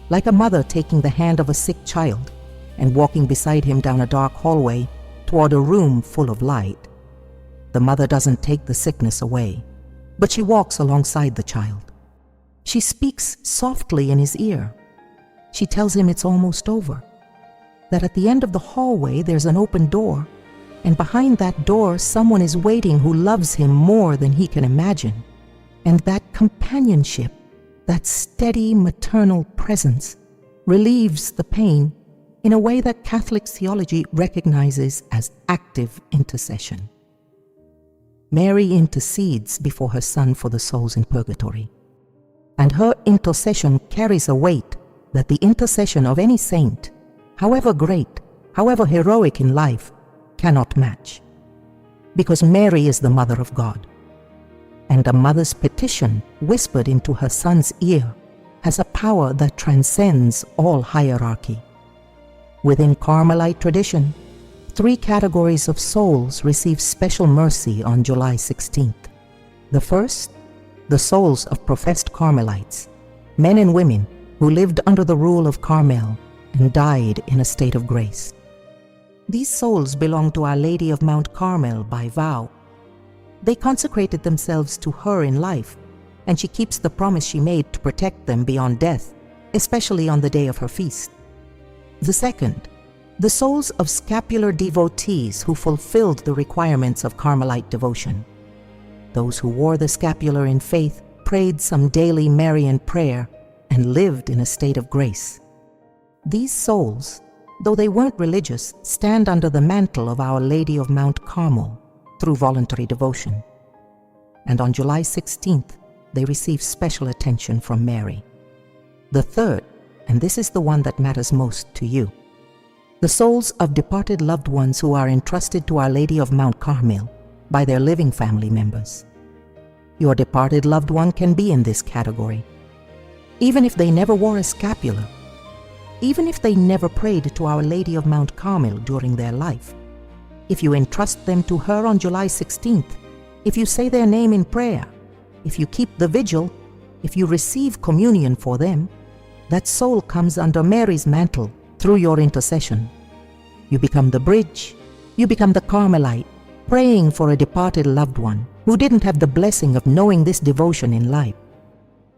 like a mother taking the hand of a sick child and walking beside him down a dark hallway toward a room full of light. The mother doesn't take the sickness away, but she walks alongside the child. She speaks softly in his ear. She tells him it's almost over, that at the end of the hallway there's an open door, and behind that door someone is waiting who loves him more than he can imagine. And that companionship, that steady maternal presence, relieves the pain in a way that Catholic theology recognizes as active intercession. Mary intercedes before her Son for the souls in purgatory, and her intercession carries a weight that the intercession of any saint, however great, however heroic in life, cannot match. Because Mary is the Mother of God, and a mother's petition whispered into her Son's ear has a power that transcends all hierarchy. Within Carmelite tradition, 3 categories of souls receive special mercy on July 16th. The first, the souls of professed Carmelites, men and women who lived under the rule of Carmel and died in a state of grace. These souls belong to Our Lady of Mount Carmel by vow. They consecrated themselves to her in life, and she keeps the promise she made to protect them beyond death, especially on the day of her feast. The second, the souls of scapular devotees who fulfilled the requirements of Carmelite devotion. Those who wore the scapular in faith, prayed some daily Marian prayer, and lived in a state of grace. These souls, though they weren't religious, stand under the mantle of Our Lady of Mount Carmel, through voluntary devotion. And on July 16th, they receive special attention from Mary. The third, and this is the one that matters most to you, the souls of departed loved ones who are entrusted to Our Lady of Mount Carmel by their living family members. Your departed loved one can be in this category. Even if they never wore a scapular, even if they never prayed to Our Lady of Mount Carmel during their life, if you entrust them to her on July 16th, if you say their name in prayer, if you keep the vigil, if you receive communion for them, that soul comes under Mary's mantle through your intercession. You become the bridge, you become the Carmelite, praying for a departed loved one who didn't have the blessing of knowing this devotion in life.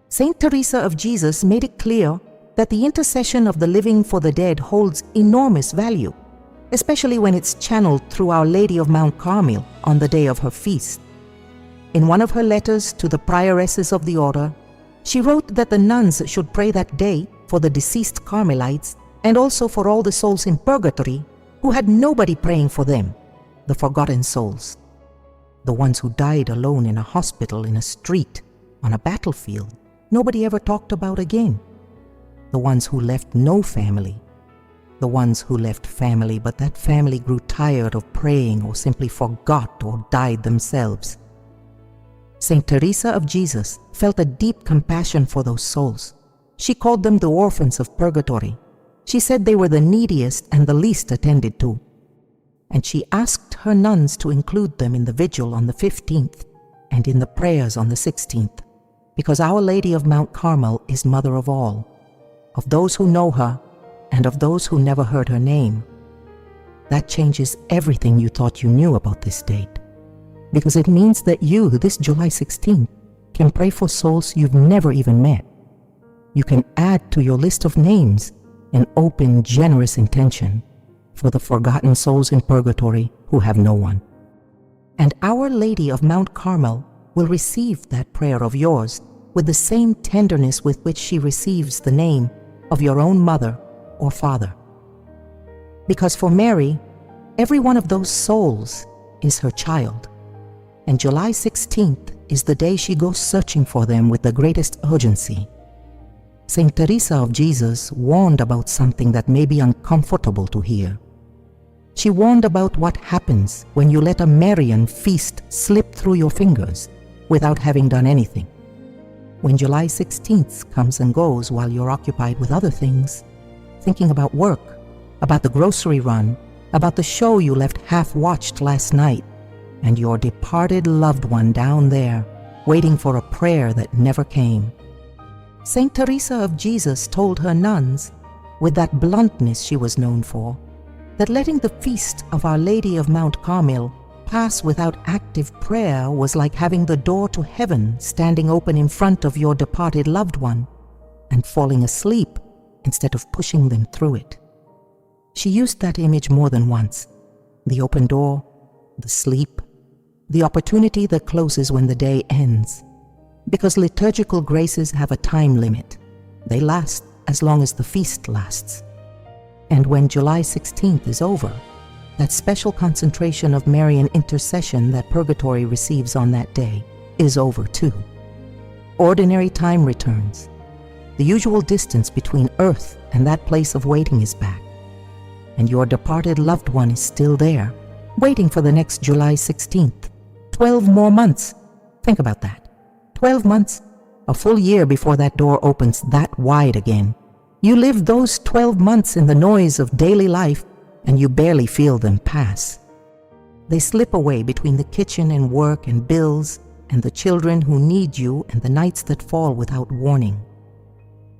Saint Teresa of Jesus made it clear that the intercession of the living for the dead holds enormous value, especially when it's channeled through Our Lady of Mount Carmel on the day of her feast. In one of her letters to the prioresses of the order, she wrote that the nuns should pray that day for the deceased Carmelites and also for all the souls in purgatory who had nobody praying for them, the forgotten souls, the ones who died alone in a hospital, in a street, on a battlefield, nobody ever talked about again, the ones who left no family, the ones who left family but that family grew tired of praying or simply forgot or died themselves. Saint Teresa of Jesus felt a deep compassion for those souls. She called them the orphans of purgatory. She said they were the neediest and the least attended to. And she asked her nuns to include them in the vigil on the 15th and in the prayers on the 16th, because Our Lady of Mount Carmel is mother of all, of those who know her and of those who never heard her name. That changes everything you thought you knew about this date, because it means that you, this July 16th, can pray for souls you've never even met. You can add to your list of names an open, generous intention for the forgotten souls in purgatory who have no one. And Our Lady of Mount Carmel will receive that prayer of yours with the same tenderness with which she receives the name of your own mother or father. Because for Mary, every one of those souls is her child. And July 16th is the day she goes searching for them with the greatest urgency. Saint Teresa of Jesus warned about something that may be uncomfortable to hear. She warned about what happens when you let a Marian feast slip through your fingers without having done anything. When July 16th comes and goes while you're occupied with other things, thinking about work, about the grocery run, about the show you left half-watched last night, and your departed loved one down there, waiting for a prayer that never came. Saint Teresa of Jesus told her nuns, with that bluntness she was known for, that letting the feast of Our Lady of Mount Carmel pass without active prayer was like having the door to heaven standing open in front of your departed loved one and falling asleep instead of pushing them through it. She used that image more than once: the open door, the sleep, the opportunity that closes when the day ends. Because liturgical graces have a time limit. They last as long as the feast lasts. And when July 16th is over, that special concentration of Marian intercession that purgatory receives on that day is over too. Ordinary time returns. The usual distance between earth and that place of waiting is back. And your departed loved one is still there, waiting for the next July 16th. 12 more months. Think about that. 12 months, a full year before that door opens that wide again. You live those 12 months in the noise of daily life, and you barely feel them pass. They slip away between the kitchen and work and bills and the children who need you and the nights that fall without warning.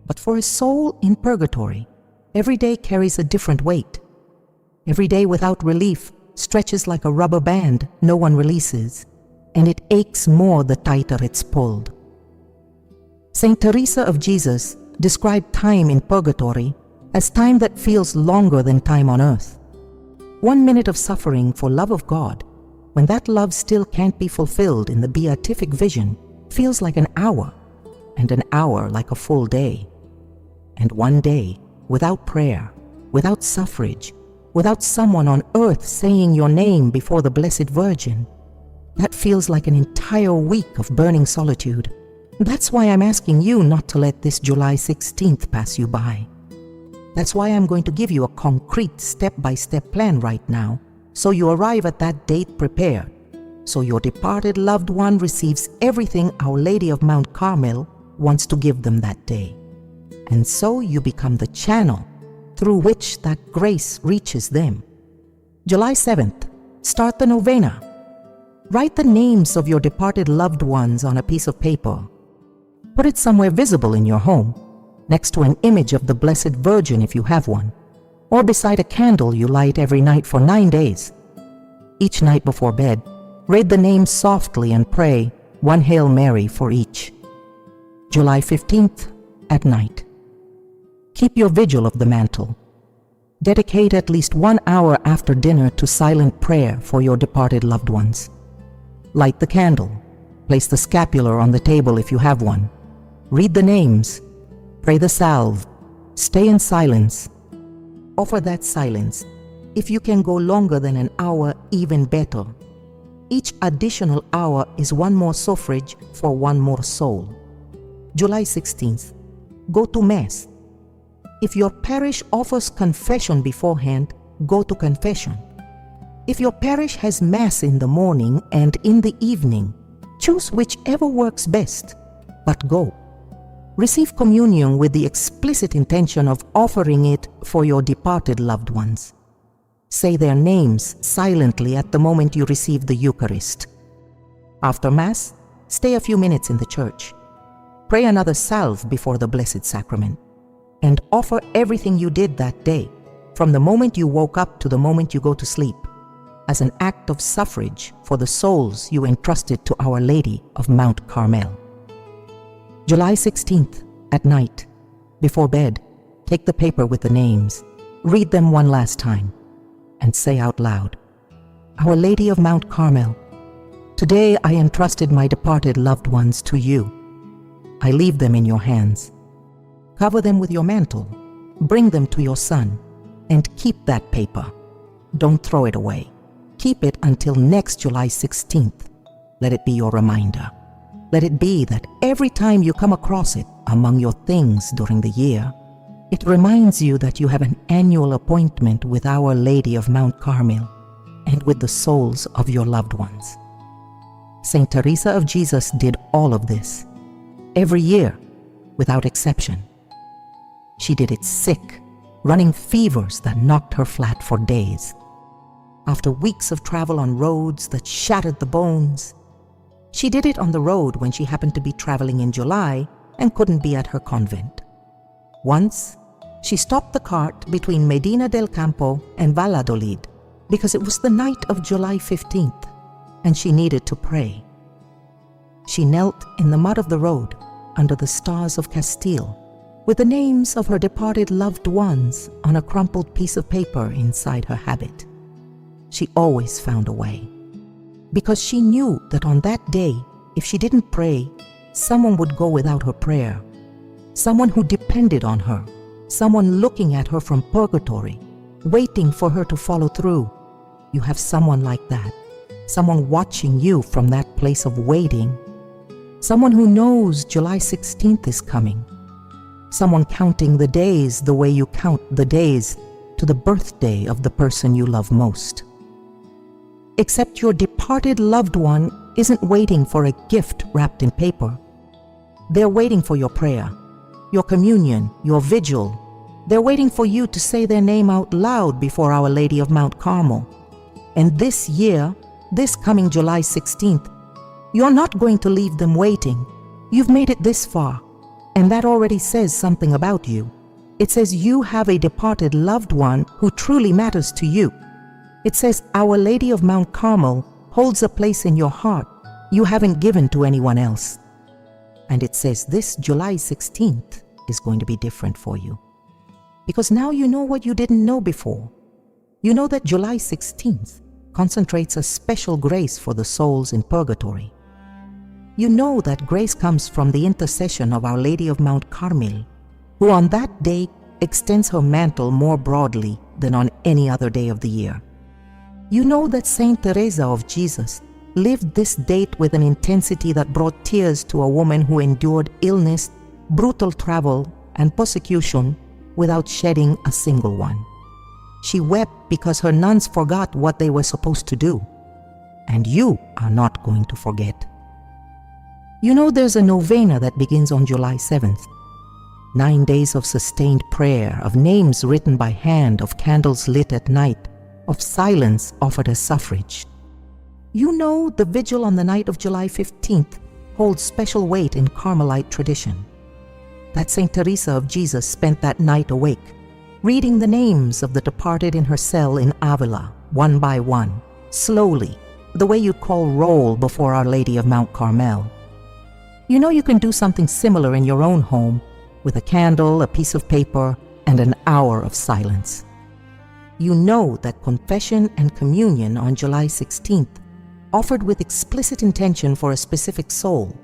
But for a soul in purgatory, every day carries a different weight. Every day without relief stretches like a rubber band no one releases, and it aches more the tighter it's pulled. Saint Teresa of Jesus described time in purgatory as time that feels longer than time on earth. 1 minute of suffering for love of God, when that love still can't be fulfilled in the beatific vision, feels like an hour, and an hour like a full day. And 1 day, without prayer, without suffrage, without someone on earth saying your name before the Blessed Virgin, That feels like an entire week of burning solitude. That's why I'm asking you not to let this July 16th pass you by. That's why I'm going to give you a concrete step-by-step plan right now, so you arrive at that date prepared, so your departed loved one receives everything Our Lady of Mount Carmel wants to give them that day. And so you become the channel through which that grace reaches them. July 7th, start the novena. Write the names of your departed loved ones on a piece of paper. Put it somewhere visible in your home, next to an image of the Blessed Virgin if you have one, or beside a candle you light every night for 9 days. Each night before bed, read the names softly and pray one Hail Mary for each. July 15th, at night. Keep your vigil of the mantle. Dedicate at least 1 hour after dinner to silent prayer for your departed loved ones. Light the candle. Place the scapular on the table if you have one. Read the names. Pray the salve. Stay in silence. Offer that silence. If you can go longer than an hour, even better. Each additional hour is one more suffrage for one more soul. July 16th. Go to Mass. If your parish offers confession beforehand, go to confession. If your parish has Mass in the morning and in the evening, choose whichever works best, but go. Receive communion with the explicit intention of offering it for your departed loved ones. Say their names silently at the moment you receive the Eucharist. After Mass, stay a few minutes in the church. Pray another salve before the Blessed Sacrament, and offer everything you did that day, from the moment you woke up to the moment you go to sleep, as an act of suffrage for the souls you entrusted to Our Lady of Mount Carmel. July 16th, at night, before bed, take the paper with the names, read them one last time, and say out loud, Our Lady of Mount Carmel, today I entrusted my departed loved ones to you. I leave them in your hands. Cover them with your mantle, bring them to your Son, and keep that paper. Don't throw it away. Keep it until next July 16th. Let it be your reminder. Let it be that every time you come across it among your things during the year, it reminds you that you have an annual appointment with Our Lady of Mount Carmel and with the souls of your loved ones. Saint Teresa of Jesus did all of this, every year, without exception. She did it sick, running fevers that knocked her flat for days. After weeks of travel on roads that shattered the bones, she did it on the road when she happened to be traveling in July and couldn't be at her convent. Once, she stopped the cart between Medina del Campo and Valladolid because it was the night of July 15th and she needed to pray. She knelt in the mud of the road under the stars of Castile with the names of her departed loved ones on a crumpled piece of paper inside her habit. She always found a way, because she knew that on that day, if she didn't pray, someone would go without her prayer, someone who depended on her, someone looking at her from purgatory, waiting for her to follow through. You have someone like that, someone watching you from that place of waiting, someone who knows July 16th is coming, someone counting the days the way you count the days to the birthday of the person you love most. Except your departed loved one isn't waiting for a gift wrapped in paper. They're waiting for your prayer, your communion, your vigil. They're waiting for you to say their name out loud before Our Lady of Mount Carmel. And this year, this coming July 16th, you're not going to leave them waiting. You've made it this far, and that already says something about you. It says you have a departed loved one who truly matters to you. It says Our Lady of Mount Carmel holds a place in your heart you haven't given to anyone else. And it says this July 16th is going to be different for you. Because now you know what you didn't know before. You know that July 16th concentrates a special grace for the souls in purgatory. You know that grace comes from the intercession of Our Lady of Mount Carmel, who on that day extends her mantle more broadly than on any other day of the year. You know that Saint Teresa of Jesus lived this date with an intensity that brought tears to a woman who endured illness, brutal travel, and persecution without shedding a single one. She wept because her nuns forgot what they were supposed to do, and you are not going to forget. You know, there's a novena that begins on July 7th. 9 days of sustained prayer, of names written by hand, of candles lit at night, of silence offered as suffrage. You know, the vigil on the night of July 15th holds special weight in Carmelite tradition. That Saint Teresa of Jesus spent that night awake, reading the names of the departed in her cell in Avila, one by one, slowly, the way you'd call roll before Our Lady of Mount Carmel. You know, you can do something similar in your own home with a candle, a piece of paper, and an hour of silence. You know that confession and communion on July 16th, offered with explicit intention for a specific soul,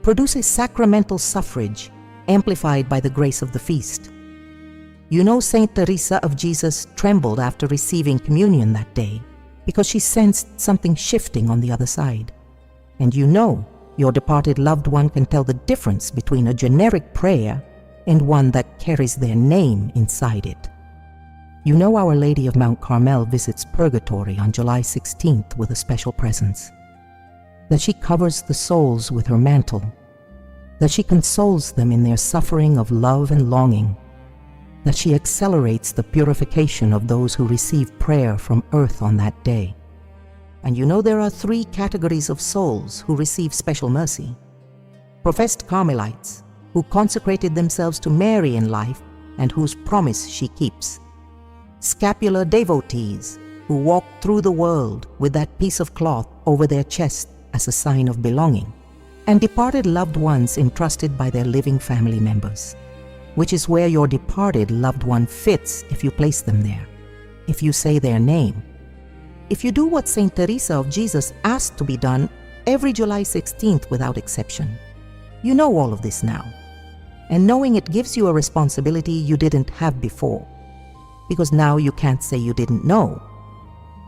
produce a sacramental suffrage amplified by the grace of the feast. You know, Saint Teresa of Jesus trembled after receiving communion that day because she sensed something shifting on the other side. And you know, your departed loved one can tell the difference between a generic prayer and one that carries their name inside it. You know, Our Lady of Mount Carmel visits purgatory on July 16th with a special presence, that she covers the souls with her mantle, that she consoles them in their suffering of love and longing, that she accelerates the purification of those who receive prayer from earth on that day. And you know, there are 3 categories of souls who receive special mercy. Professed Carmelites, who consecrated themselves to Mary in life and whose promise she keeps. Scapular devotees, who walk through the world with that piece of cloth over their chest as a sign of belonging. And departed loved ones entrusted by their living family members, which is where your departed loved one fits if you place them there, if you say their name. If you do what Saint Teresa of Jesus asked to be done every July 16th without exception. You know all of this now, and knowing it gives you a responsibility you didn't have before, because now you can't say you didn't know.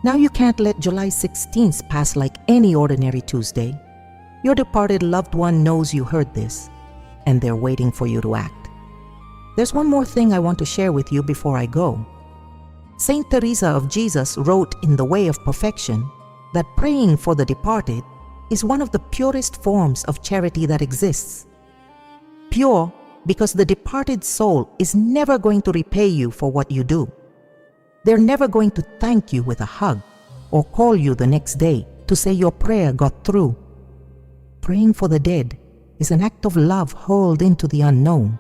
Now you can't let July 16th pass like any ordinary Tuesday. Your departed loved one knows you heard this, and they're waiting for you to act. There's one more thing I want to share with you before I go. Saint Teresa of Jesus wrote in The Way of Perfection that praying for the departed is one of the purest forms of charity that exists. Pure because the departed soul is never going to repay you for what you do. They're never going to thank you with a hug or call you the next day to say your prayer got through. Praying for the dead is an act of love hurled into the unknown,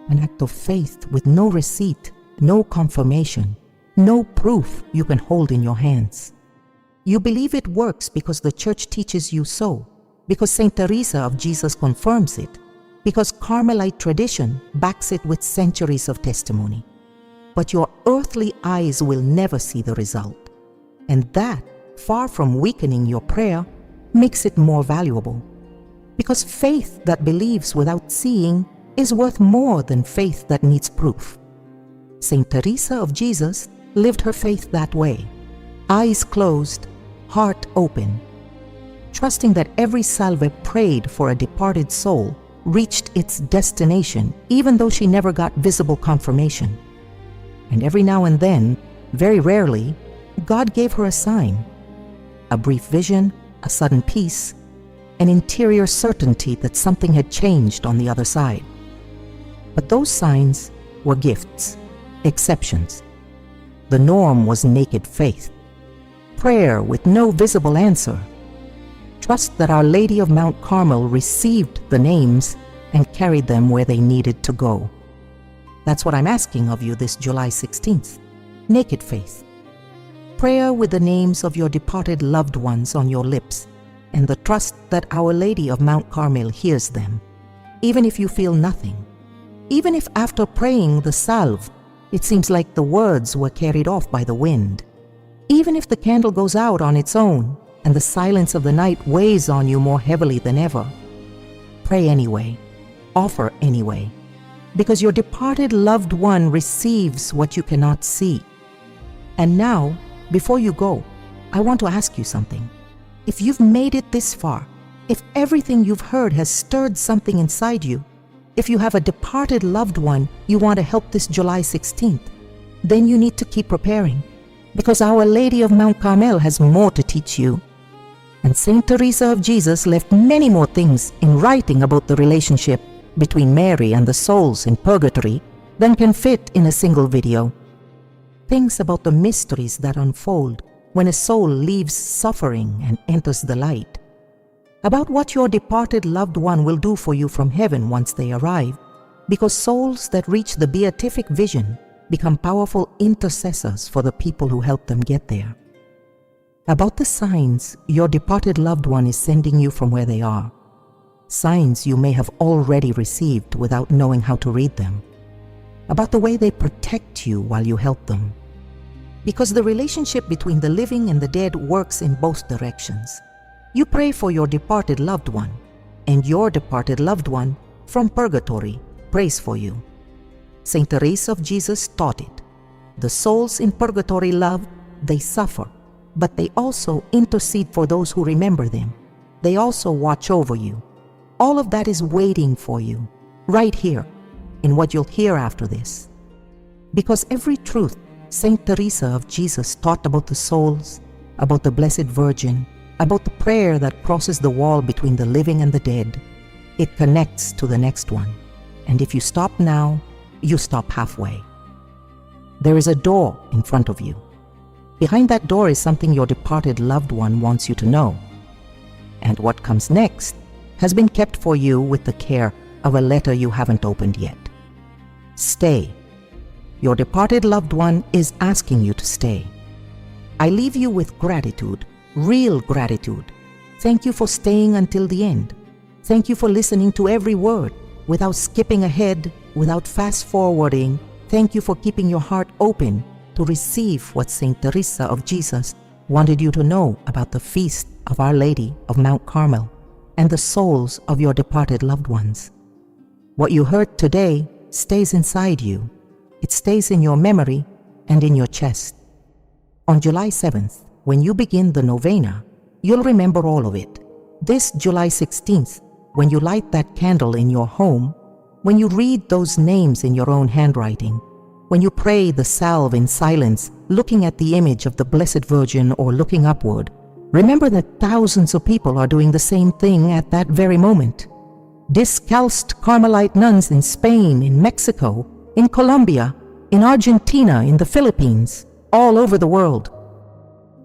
an act of faith with no receipt, no confirmation, no proof you can hold in your hands. You believe it works because the Church teaches you so, because Saint Teresa of Jesus confirms it, because Carmelite tradition backs it with centuries of testimony. But your earthly eyes will never see the result, and that, far from weakening your prayer, makes it more valuable. Because faith that believes without seeing is worth more than faith that needs proof. Saint Teresa of Jesus lived her faith that way, eyes closed, heart open, trusting that every salve prayed for a departed soul reached its destination, even though she never got visible confirmation. And every now and then, very rarely, God gave her a sign, a brief vision, a sudden peace, an interior certainty that something had changed on the other side. But those signs were gifts, exceptions. The norm was naked faith, prayer with no visible answer. Trust that Our Lady of Mount Carmel received the names and carried them where they needed to go. That's what I'm asking of you this July 16th. Naked faith. Prayer with the names of your departed loved ones on your lips, and the trust that Our Lady of Mount Carmel hears them, even if you feel nothing. Even if after praying the salve, it seems like the words were carried off by the wind. Even if the candle goes out on its own, and the silence of the night weighs on you more heavily than ever. Pray anyway, offer anyway, because your departed loved one receives what you cannot see. And now, before you go, I want to ask you something. If you've made it this far, if everything you've heard has stirred something inside you, if you have a departed loved one you want to help this July 16th, then you need to keep preparing, because Our Lady of Mount Carmel has more to teach you. And Saint Teresa of Jesus left many more things in writing about the relationship between Mary and the souls in purgatory than can fit in a single video. Things about the mysteries that unfold when a soul leaves suffering and enters the light. About what your departed loved one will do for you from heaven once they arrive, because souls that reach the beatific vision become powerful intercessors for the people who help them get there. About the signs your departed loved one is sending you from where they are. Signs you may have already received without knowing how to read them. About the way they protect you while you help them. Because the relationship between the living and the dead works in both directions. You pray for your departed loved one, and your departed loved one from purgatory prays for you. Saint Teresa of Jesus taught it. The souls in purgatory love, they suffer, but they also intercede for those who remember them. They also watch over you. All of that is waiting for you, right here, in what you'll hear after this. Because every truth Saint Teresa of Jesus taught about the souls, about the Blessed Virgin, about the prayer that crosses the wall between the living and the dead, it connects to the next one. And if you stop now, you stop halfway. There is a door in front of you. Behind that door is something your departed loved one wants you to know. And what comes next has been kept for you with the care of a letter you haven't opened yet. Stay. Your departed loved one is asking you to stay. I leave you with gratitude, real gratitude. Thank you for staying until the end. Thank you for listening to every word without skipping ahead, without fast-forwarding. Thank you for keeping your heart open to receive what Saint Teresa of Jesus wanted you to know about the Feast of Our Lady of Mount Carmel and the souls of your departed loved ones. What you heard today stays inside you. It stays in your memory and in your chest. On July 7th, when you begin the novena, you'll remember all of it. This July 16th, when you light that candle in your home, when you read those names in your own handwriting, when you pray the salve in silence, looking at the image of the Blessed Virgin or looking upward, remember that thousands of people are doing the same thing at that very moment. Discalced Carmelite nuns in Spain, in Mexico, in Colombia, in Argentina, in the Philippines, all over the world.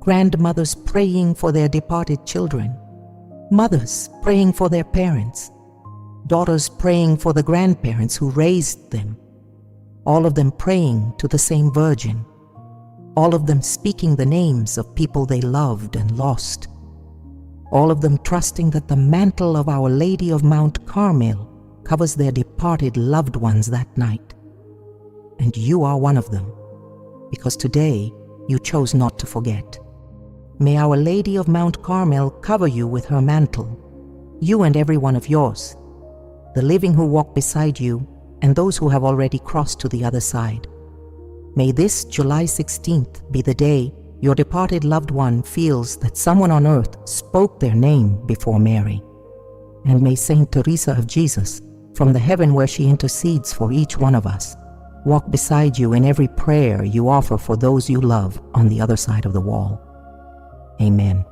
Grandmothers praying for their departed children. Mothers praying for their parents. Daughters praying for the grandparents who raised them. All of them praying to the same Virgin. All of them speaking the names of people they loved and lost. All of them trusting that the mantle of Our Lady of Mount Carmel covers their departed loved ones that night. And you are one of them, because today you chose not to forget. May Our Lady of Mount Carmel cover you with her mantle, you and every one of yours, the living who walk beside you and those who have already crossed to the other side. May this July 16th be the day your departed loved one feels that someone on earth spoke their name before Mary. And may Saint Teresa of Jesus, from the heaven where she intercedes for each one of us, walk beside you in every prayer you offer for those you love on the other side of the wall. Amen.